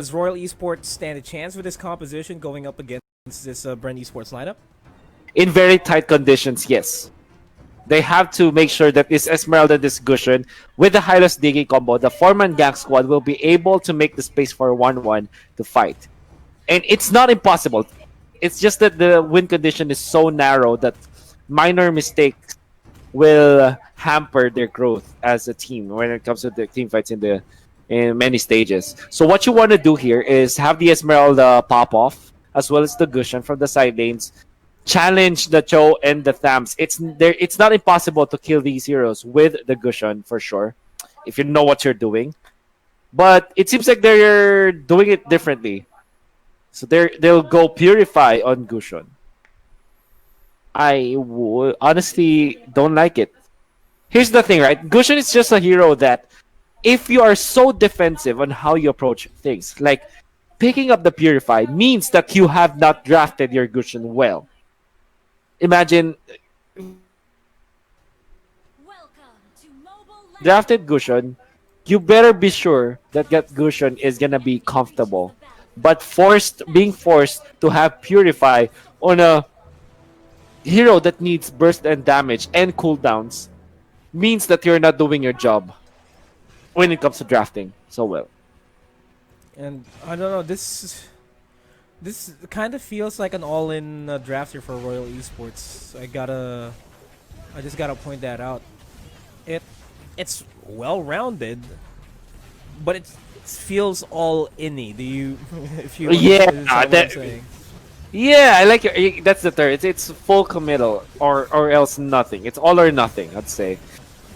Does Royal Esports stand a chance with this composition going up against this Bren Esports lineup? In very tight conditions, yes. They have to make sure that this Esmeralda, this Gushen, with the Hylos Digi combo, the 4-man gang squad will be able to make the space for 1-1 to fight. And it's not impossible. It's just that the win condition is so narrow that minor mistakes will hamper their growth as a team when it comes to the team fights in many stages. So what you want to do here is have the Esmeralda pop off as well as the Gushen from the side lanes. Challenge the Cho and the Thams. It's not impossible to kill these heroes with the Gushen for sure, if you know what you're doing. But it seems like they're doing it differently. So they'll go Purify on Gushen. I would honestly don't like it. Here's the thing, right? Gushen is just a hero that if you are so defensive on how you approach things, like picking up the Purify means that you have not drafted your Gushen well. Imagine drafted Gushen, you better be sure that Gushen is gonna be comfortable. But being forced to have Purify on a hero that needs burst and damage and cooldowns means that you're not doing your job when it comes to drafting so well. And I don't know, this kind of feels like an all-in draft here for Royal Esports. I just gotta point that out. It's well-rounded, but it feels all-inny. Do you, if you Yeah, understand what I'm saying? yeah, I like your. That's the third. It's full committal or else nothing. It's all or nothing, I'd say.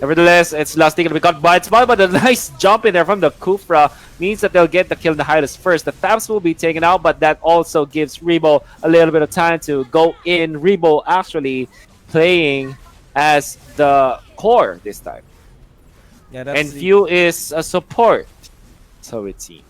Nevertheless, it's Lusty gonna be caught by its spot, but a nice jump in there from the Kufra means that they'll get the kill in the Hylos first. The Thaps will be taken out, but that also gives Rebo a little bit of time to go in. Rebo actually playing as the core this time. Yeah, that's And Few is a support. So it seems.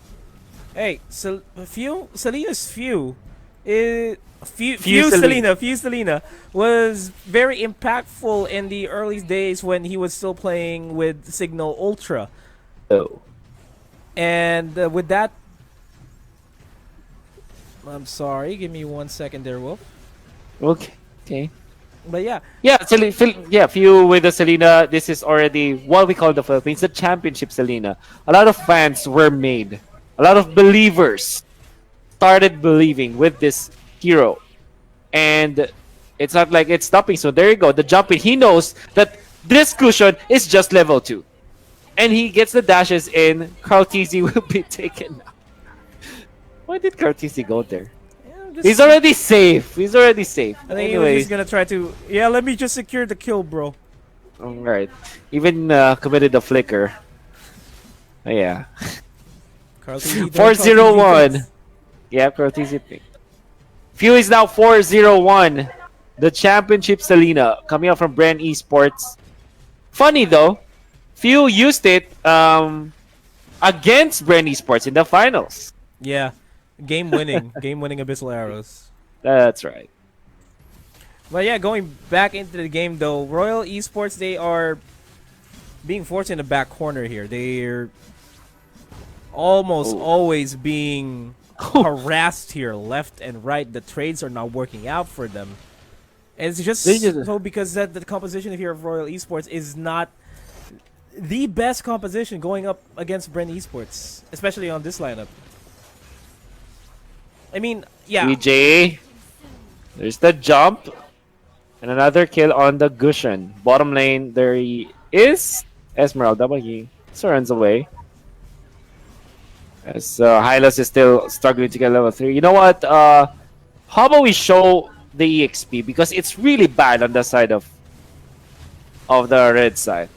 Hey, Selena's Few is Few Selena. Few Selena was very impactful in the early days when he was still playing with Signal Ultra. Oh. And with that, I'm sorry, give me 1 second there, Wolf. Okay. But yeah, Few with the Selena. This is already what we call the Philippines, the championship Selena. A lot of fans were made. A lot of believers started believing with this hero. And it's not like it's stopping. So there you go. The jumping. He knows that this Cushion is just level 2. And he gets the dashes in. Cartesi will be taken out. Why did Cartesi go there? He's already safe. I think he was just gonna try to. Yeah, let me just secure the kill, bro. Alright. Even committed a flicker. Yeah. 4-0-1. Yeah, Cartesi pick. Few is now 4-0-1. The championship Selena coming out from Bren Esports. Funny though, Few used it against Bren Esports in the finals. Yeah, game winning Abyssal Arrows. That's right. But yeah, going back into the game though, Royal Esports, they are being forced in the back corner here. They're almost always being harassed here left and right. The trades are not working out for them. And it's just so because that the composition here of Royal Esports is not the best composition going up against Bren Esports, especially on this lineup. I mean, yeah. DJ, there's the jump. And another kill on the Gushen. Bottom lane, there he is. Esmeralda, but he runs away. As Hylos is still struggling to get level 3. You know what? How about we show the EXP? Because it's really bad on the side of the red side.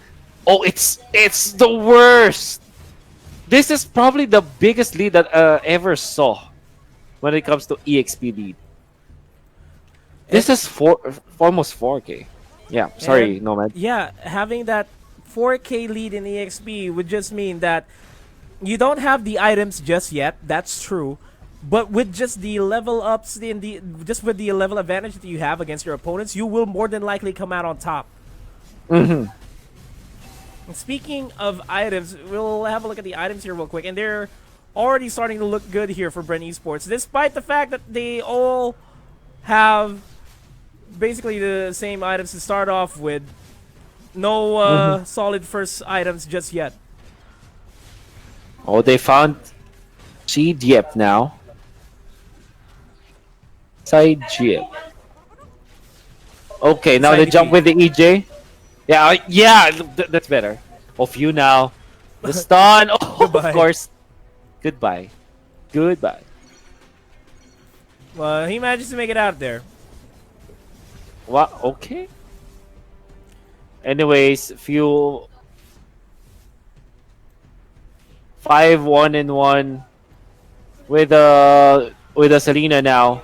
Oh, it's the worst! This is probably the biggest lead that I ever saw when it comes to EXP lead. This is almost 4K. Yeah, sorry, Nomad. Yeah, having that 4K lead in EXP would just mean that you don't have the items just yet. That's true, but with just the level ups with the level advantage that you have against your opponents, you will more than likely come out on top. Mm-hmm. Speaking of items, we'll have a look at the items here real quick, and they're already starting to look good here for Bren Esports, despite the fact that they all have basically the same items to start off with. No solid first items just yet. Oh, they found Yep now. Side Yep. Okay, now Side they jump DP. with the EJ. Yeah, yeah, that's better. Of you now. The stun. Oh, of Goodbye. course. Goodbye. Goodbye. He manages to make it out there. What? Okay. Anyways, few 5-1-1 with a Selena now.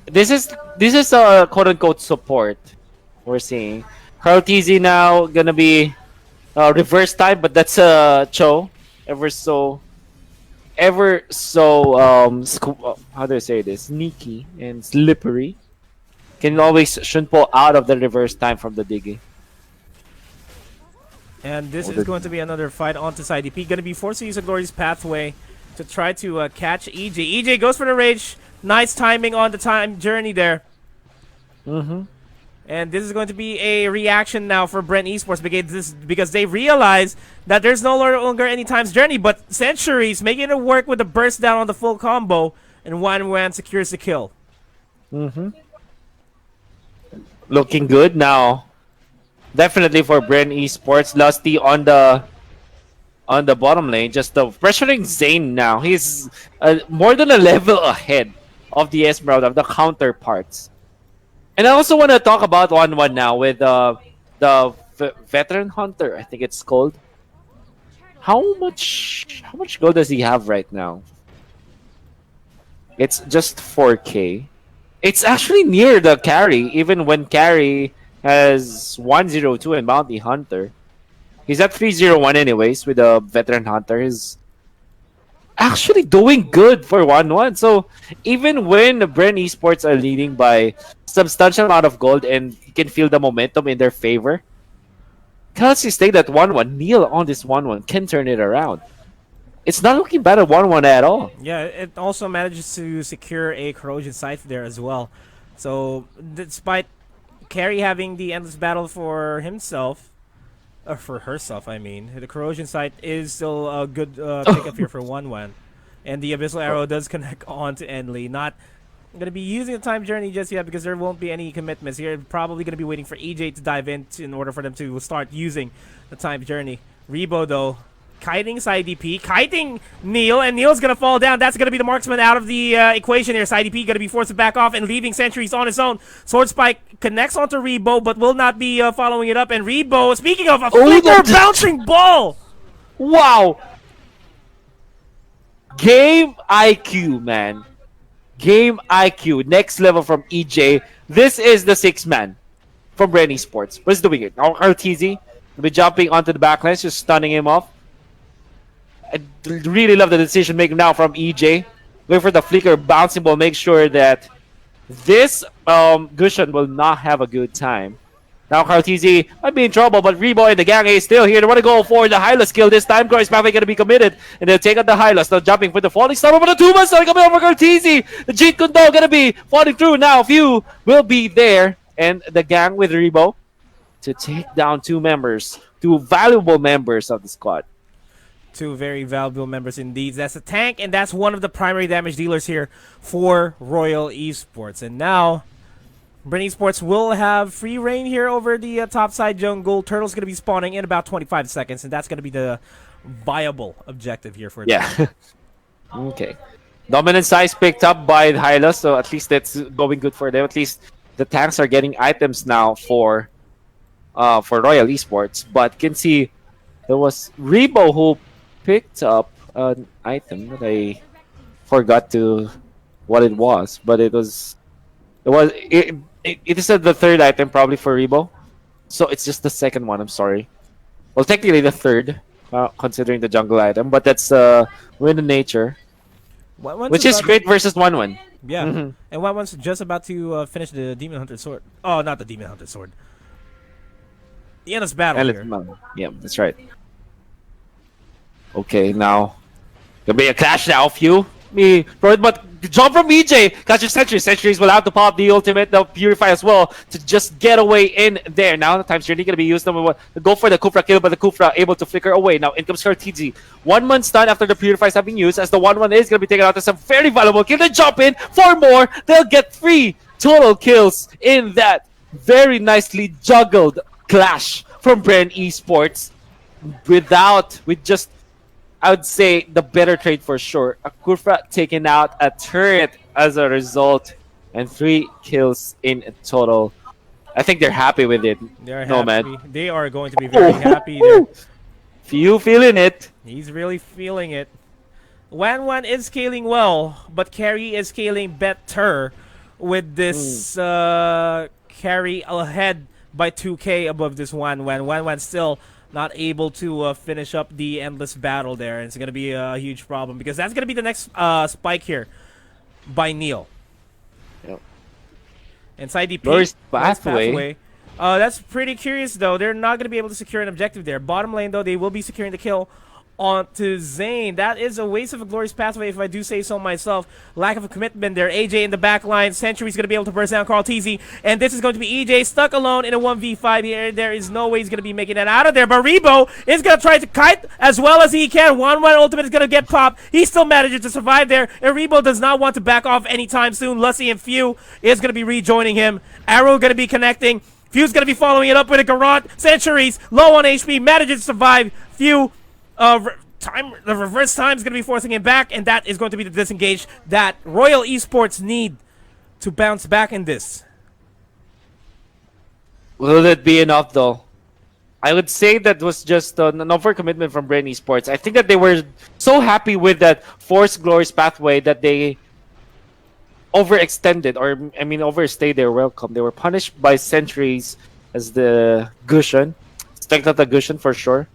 This is a quote unquote support we're seeing. Carl TZ now gonna be reverse time, but that's Cho ever so how do I say this, sneaky and slippery. Can always shunpo out of the reverse time from the Diggy. And this Oh, is going to be another fight onto side DP. Going to be forced to use a Glory's Pathway to try to catch EJ. EJ goes for the Rage. Nice timing on the time journey there. And this is going to be a reaction now for Bren Esports because they realize that there's no longer any times journey, but Centuries making it work with the burst down on the full combo, and Wan secures the kill. Looking good now. Definitely for Bren Esports. Lusty on the bottom lane, just pressuring Zane now. He's more than a level ahead of the Esmeralda, of the counterparts. And I also want to talk about 1-1 now with the veteran hunter, I think it's called. How much gold does he have right now? It's just 4K. It's actually near the carry, even when carry has 102 and Bounty Hunter. He's at 301 anyways with a veteran hunter. He's actually doing good for 1-1. So even when Bren Esports are leading by substantial amount of gold and you can feel the momentum in their favor, Galaxy stayed at 1-1. Neil on this 1-1 can turn it around. It's not looking bad at 1-1 at all. Yeah, it also manages to secure a Corrosion Scythe there as well. So despite Carrie having the endless battle for himself, or for herself, I mean, the Corrosion Scythe is still a good pickup here for 1-1. And the Abyssal Arrow does connect on to Enly. Not going to be using the time journey just yet because there won't be any commitments here. Probably going to be waiting for EJ to dive in order for them to start using the time journey. Rebo, though, kiting side DP, kiting Neil, and Neil's going to fall down. That's going to be the marksman out of the equation here. Side DP going to be forced to back off and leaving Sentries on his own. Sword Spike connects onto Rebo, but will not be following it up. And Rebo, speaking of a flicker, bouncing ball! Wow! Game IQ, man. Game IQ. Next level from EJ. This is the 6-man from Bren Esports. What's doing it? Now RTZ will be jumping onto the backlines, just stunning him off. I really love the decision making now from EJ. Wait for the flicker bouncing ball. Make sure that this Gushan will not have a good time. Now Kartizi might be in trouble, but Rebo and the gang is still here. They want to go for the Hylas kill this time. Corey's probably going to be committed, and they'll take out the Hylas. Now jumping for the falling star, but the 2-man star coming over Kartizi. The Jeet Kundo going to be falling through now. Few will be there, and the gang with Rebo to take down two valuable members of the squad. Two very valuable members indeed. That's a tank, and that's one of the primary damage dealers here for Royal Esports. And now, Bren Esports will have free reign here over the top side jungle. Turtle's going to be spawning in about 25 seconds, and that's going to be the viable objective here for them. Yeah. Okay. Dominant size picked up by Hyla, so at least that's going good for them. At least the tanks are getting items now for Royal Esports. But can see there was Rebo who picked up an item that I forgot what it was, but it is the third item probably for Rebo, so it's just the second one. I'm sorry. Well, technically the third, considering the jungle item, but that's win in nature, which is great versus 1-1. Yeah, and 1-1's just about to finish the Demon Hunter sword. Oh, not the Demon Hunter sword. The endless battle here. Yeah, that's right. Okay, now Gonna be a clash now, few. But jump from EJ. Catch your Sentry. Sentries will have to pop the ultimate, the Purify as well to just get away in there. Now the time's journey gonna be used. Number one, go for the Kufra kill, but the Kufra able to flicker away. Now in comes Kartiji. 1 month stun after the Purifies have been used, as the 1-1 is gonna be taken out. That's a very valuable kill. They jump in for more. They'll get 3 total kills in that very nicely juggled clash from Bren Esports. With just, I would say, the better trade for sure. Akufra taking out a turret as a result, and 3 kills in total. I think they're happy with it. They're Nomad. happy. They are going to be very happy. There. Few feeling it. He's really feeling it. Wan is scaling well, but Carry is scaling better with this Carry ahead by 2k above this Wan. Wan still not able to finish up the endless battle there. And it's going to be a huge problem because that's going to be the next spike here by Neil. Yep. Inside DP. Glorious pathway. That's pretty curious, though. They're not going to be able to secure an objective there. Bottom lane, though, they will be securing the kill onto Zane. That is a waste of a glorious pathway, if I do say so myself. Lack of a commitment there. AJ in the back line. Sentry's going to be able to burst down Carl TZ. And this is going to be EJ stuck alone in a 1v5 here. There is no way he's going to be making it out of there. But Rebo is going to try to kite as well as he can. 1-1 ultimate is going to get popped. He still manages to survive there. And Rebo does not want to back off anytime soon. Lusty and Few is going to be rejoining him. Arrow going to be connecting. Few's going to be following it up with a Garant. Centuries, low on HP, manages to survive. Few, the reverse time is going to be forcing him back, and that is going to be the disengage that Royal Esports need to bounce back in this. Will it be enough, though? I would say that was just an overcommitment from Bren Esports. I think that they were so happy with that forced glorious pathway that they overextended, or I mean overstayed their welcome. They were punished by Sentries as the Gushan. Strength of the Gushan for sure.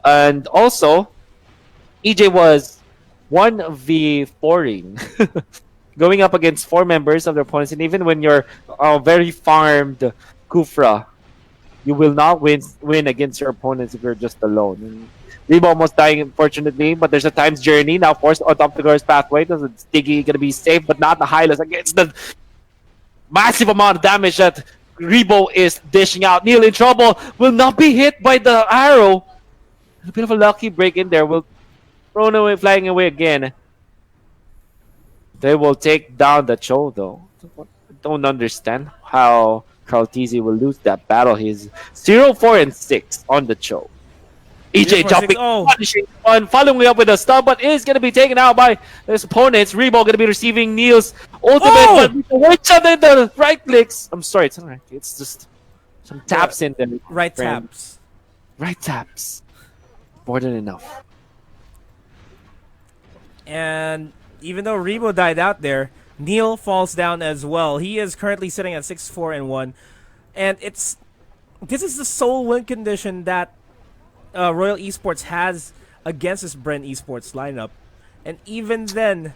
And also, EJ was 1v4ing. Going up against 4 members of their opponents, and even when you're very farmed Kufra, you will not win against your opponents if you're just alone. Rebo almost dying, unfortunately, but there's a time's journey now forced on top of the girl's pathway. Stiggy gonna be safe, but not the Hylas against the massive amount of damage that Rebo is dishing out. Neil in trouble, will not be hit by the arrow. A bit of a lucky break in there, will thrown away, flying away again. They will take down the Cho, though. I don't understand how Carl TZ will lose that battle. He's 0-4-6 on the Cho. EJ jumping, punishing one, following up with a stun, but is going to be taken out by his opponents. Rebo going to be receiving Neil's ultimate, but watch out the right clicks. I'm sorry, it's not right. It's just some taps in there. Right taps. Right taps. More than enough. And even though Rebo died out there, Neil falls down as well. He is currently sitting at 6-4-1. And this is the sole win condition that Royal Esports has against this Bren Esports lineup. And even then,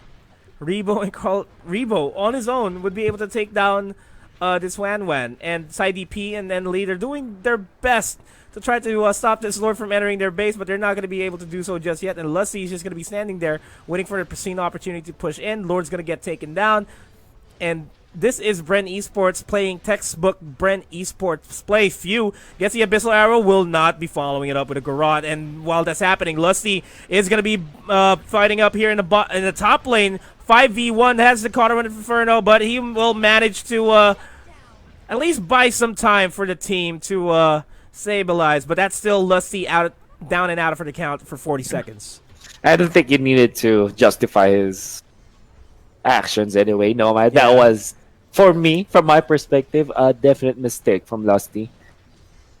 Rebo on his own would be able to take down this Wan and side DP and then Lee. They're doing their best to try to stop this Lord from entering their base, but they're not going to be able to do so just yet. And Lusty is just going to be standing there waiting for a pristine opportunity to push in. Lord's going to get taken down. And this is Bren Esports playing textbook Bren Esports play. Few gets the Abyssal Arrow, will not be following it up with a Garrote. And while that's happening, Lusty is going to be fighting up here in the top lane. 5v1 has the Cauldron Inferno, but he will manage to at least buy some time for the team to stabilize. But that's still Lusty down and out for the count for 40 seconds. I don't think you needed to justify his actions anyway. No, that was, for me, from my perspective, a definite mistake from Lusty.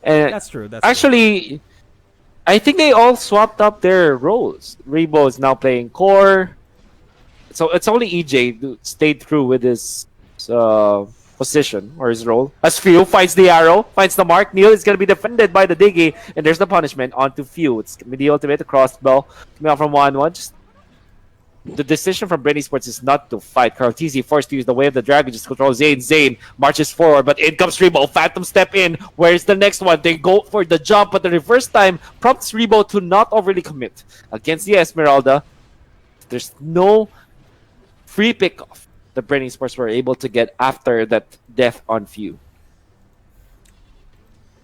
And that's true. Actually, I think they all swapped up their roles. Rebo is now playing core. So it's only EJ who stayed through with his position or his role. As Few finds the arrow, finds the mark. Neil is going to be defended by the Diggy, and there's the punishment onto Few. It's going to be the ultimate, the crossbow. Coming out from 1-1. Just the decision from Bren Esports is not to fight. Carl TZ forced to use the way of the dragon, just control Zane. Zane marches forward, but in comes Rebo. Phantom step in. Where's the next one? They go for the jump, but the reverse time prompts Rebo to not overly commit against the Esmeralda. There's no free pick-off the Bren Esports were able to get after that death on Few.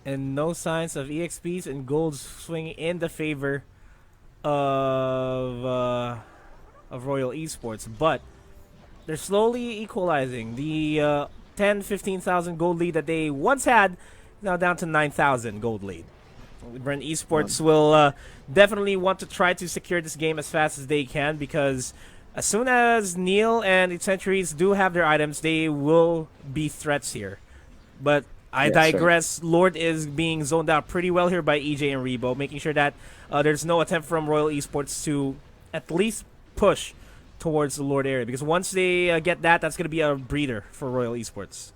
And no signs of EXPs and golds swinging in the favor of Royal Esports, but they're slowly equalizing. The 15,000 gold lead that they once had now down to 9,000 gold lead. Bren Esports will definitely want to try to secure this game as fast as they can, because as soon as Neil and its Centuries do have their items, they will be threats here. But I digress. Right. Lord is being zoned out pretty well here by EJ and Rebo, making sure that there's no attempt from Royal Esports to at least push towards the Lord area, because once they get that, that's going to be a breather for Royal Esports.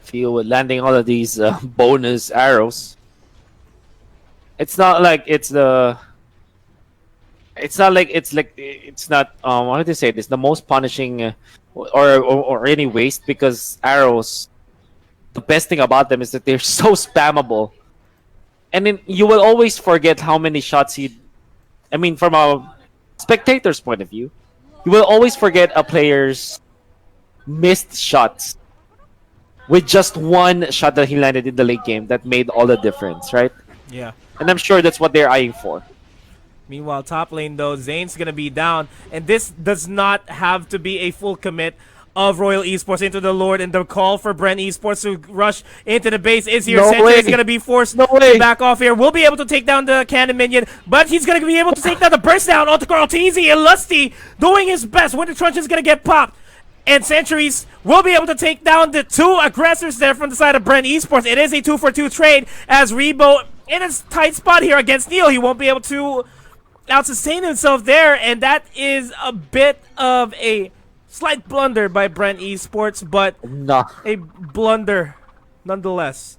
Feel with landing all of these bonus arrows. It's not like it's the. It's not like it's not. How did they say this? The most punishing, or any waste, because arrows. The best thing about them is that they're so spammable, and then you will always forget how many shots you. I mean, from a spectator's point of view, you will always forget a player's missed shots with just one shot that he landed in the late game that made all the difference, right? Yeah. And I'm sure that's what they're eyeing for. Meanwhile, top lane though, Zane's gonna be down, and this does not have to be a full commit of Royal Esports into the Lord, and the call for Bren Esports to rush into the base is here. Sentry is gonna be forced to back off here. We'll be able to take down the cannon minion, but he's gonna be able to take down the burst down onto Carlteasy, and Lusty doing his best. Winter Truncheon's gonna get popped, and Centuries will be able to take down the two aggressors there from the side of Bren Esports. It is a 2-for-2 trade, as Rebo in a tight spot here against Neil. He won't be able to out-sustain himself there, and that is a bit of a slight blunder by Bren Esports, but a blunder nonetheless.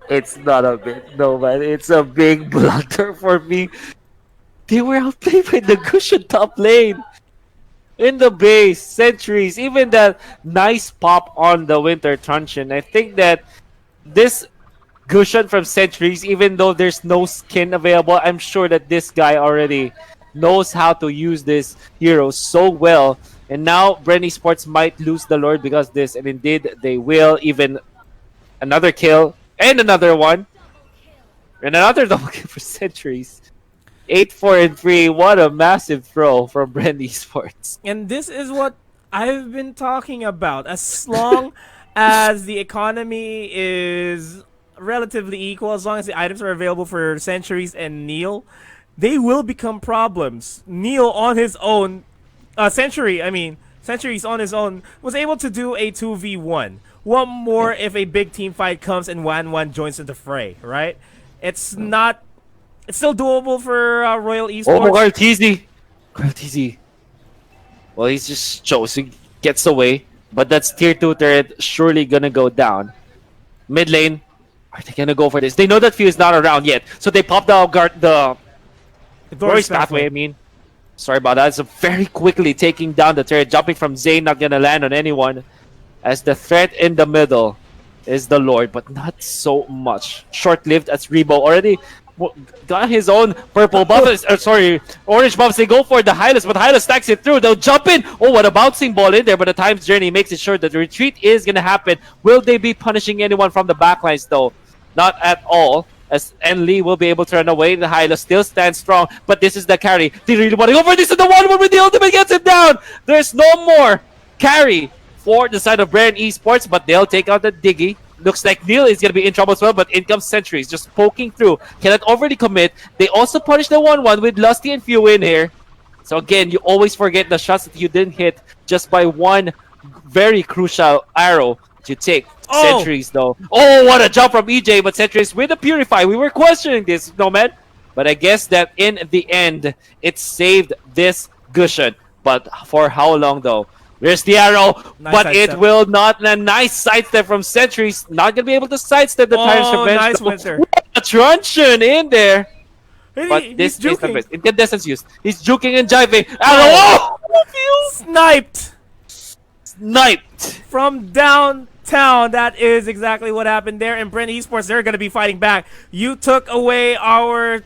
It's not a bit, no man. It's a big blunder for me. They were outplayed by the cushion top lane. In the base, Centuries, even that nice pop on the Winter Truncheon. I think that this Gusion from Centuries, even though there's no skin available, I'm sure that this guy already knows how to use this hero so well. And now Bren Esports might lose the Lord because this, and indeed they will. Even another kill, and another one, and another double kill for Centuries. 8-4-3. What a massive throw from Bren Esports. And this is what I've been talking about. As long as the economy is relatively equal, as long as the items are available for Centuries and Neil, they will become problems. Neil on his own, Centuries on his own was able to do a 2v1. What more if a big team fight comes and 1-1 joins in the fray, right? It's still doable for Royal Esports. Oh, Carlteasy. Well, he's just chosen, gets away, but that's tier 2 turret surely gonna go down. Mid lane, are they gonna go for this? They know that Few is not around yet, so they pop the Doris pathway. I mean, sorry about that. So very quickly taking down the turret, jumping from Zane, not gonna land on anyone, as the threat in the middle is the Lord, but not so much. Short-lived as Rebo already got his own purple buff. Orange buffs. They go for the Hylas, but Hylas stacks it through. They'll jump in. Oh, what a bouncing ball in there, but the Time's Journey makes it sure that the retreat is going to happen. Will they be punishing anyone from the backlines, though? Not at all, as Enli will be able to run away. The Hylas still stands strong, but this is the carry. They really want to go for this, and the 1-1 with the ultimate gets him down. There's no more carry for the side of Bren Esports, but they'll take out the Diggy. Looks like Neil is going to be in trouble as well, but in comes Centuries, just poking through. Cannot overly commit. They also punish the 1-1 with Lusty and Few in here. So again, you always forget the shots that you didn't hit just by one very crucial arrow that you take. Centuries, though. Oh, what a jump from EJ, but Centuries with the Purify. We were questioning this, Nomad. But I guess that in the end, it saved this Gusion. But for how long, though? There's the arrow, but it will not. A nice sidestep from Centuries. Not going to be able to sidestep the Time's Revenge. Nice Winter. A truncheon in there. But this is the best. Incandescence used. He's juking and jiving. Arrow! Oh! Sniped! From downtown. That is exactly what happened there. And Bren Esports, they're going to be fighting back. You took away our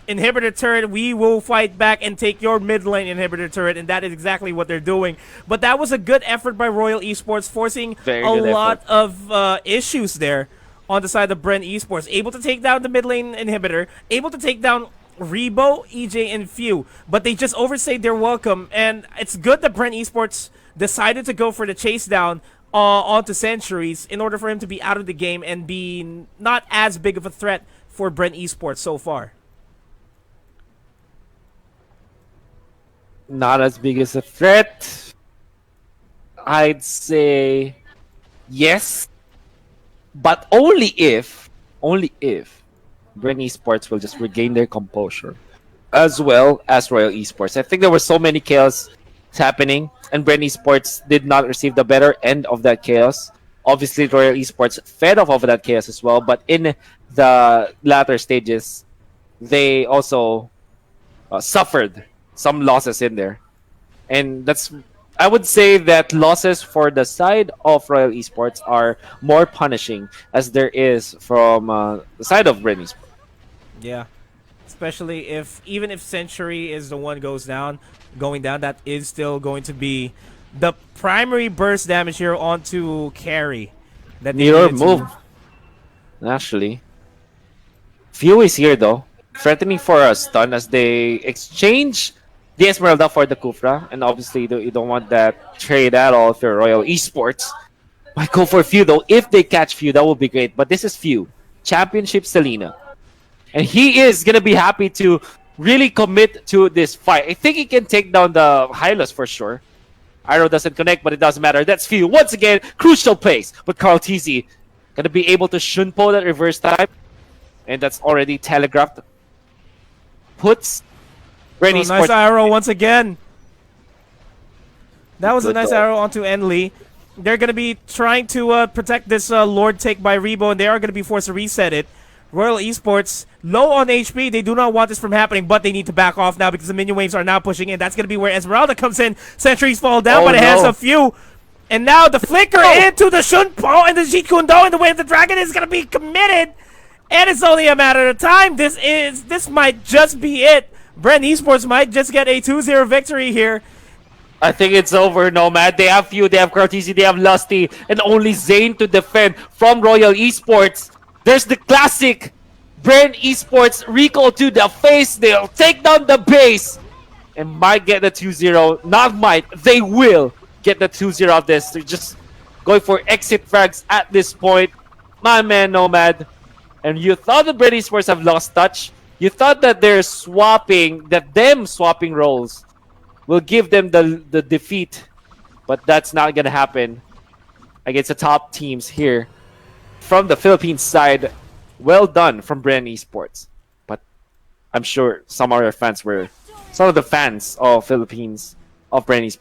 inhibitor turret, we will fight back and take your mid lane inhibitor turret, and that is exactly what they're doing. But that was a good effort by Royal Esports, forcing Very a good lot effort. of issues there on the side of Bren Esports. Able to take down the mid lane inhibitor, able to take down Rebo, EJ, and Few, but they just overstayed their welcome, and it's good that Bren Esports decided to go for the chase down onto Centuries in order for him to be out of the game and be not as big of a threat for Bren Esports so far. Not as big as a threat. I'd say yes, but only if Bren Esports will just regain their composure, as well as Royal Esports. I think there were so many chaos happening, and Bren Esports did not receive the better end of that chaos. Obviously, Royal Esports fed off of that chaos as well, but in the latter stages, they also suffered some losses in there. And that's, I would say that losses for the side of Royal Esports are more punishing as there is from the side of Bren Esports. Yeah, especially if even if Century is the one going down, that is still going to be the primary burst damage here onto carry that they Mirror needed move, actually. Few is here though, threatening for a stun as they exchange the Esmeralda for the Kufra, and obviously you don't want that trade at all if you're Royal Esports. Might go for Few though. If they catch Few, that would be great. But this is Few, Championship Selena, and he is gonna be happy to really commit to this fight. I think he can take down the Hylos for sure. Arrow doesn't connect, but it doesn't matter. That's Few once again, crucial plays. But Carl TZ gonna be able to Shunpo that reverse time, and that's already telegraphed. Puts Bren Oh, nice Esports. arrow once again. That was a Good nice though. arrow onto Enli. They're going to be trying to protect this Lord take by Rebo, and they are going to be forced to reset it. Royal Esports, low on HP. They do not want this from happening, but they need to back off now because the minion waves are now pushing in. That's going to be where Esmeralda comes in. Sentries fall down Oh, by the hands no. of Few. And now the flicker into the Shunpo and the Jeet Kune Do in the way of the dragon is going to be committed. And it's only a matter of time. This might just be it. Bren Esports might just get a 2-0 victory here. I think it's over, Nomad. They have Few, they have Cartesi, they have Lusty, and only Zane to defend from Royal Esports. There's the classic Bren Esports recall to the face. They'll take down the base and might get the 2-0. Not might, they will get the 2-0 of this. They're just going for exit frags at this point. My man, Nomad. And you thought the Bren Esports have lost touch. You thought that them swapping roles will give them the defeat, but that's not gonna happen against the top teams here from the Philippines side. Well done from Bren Esports, but I'm sure some of the fans of Philippines of Bren Esports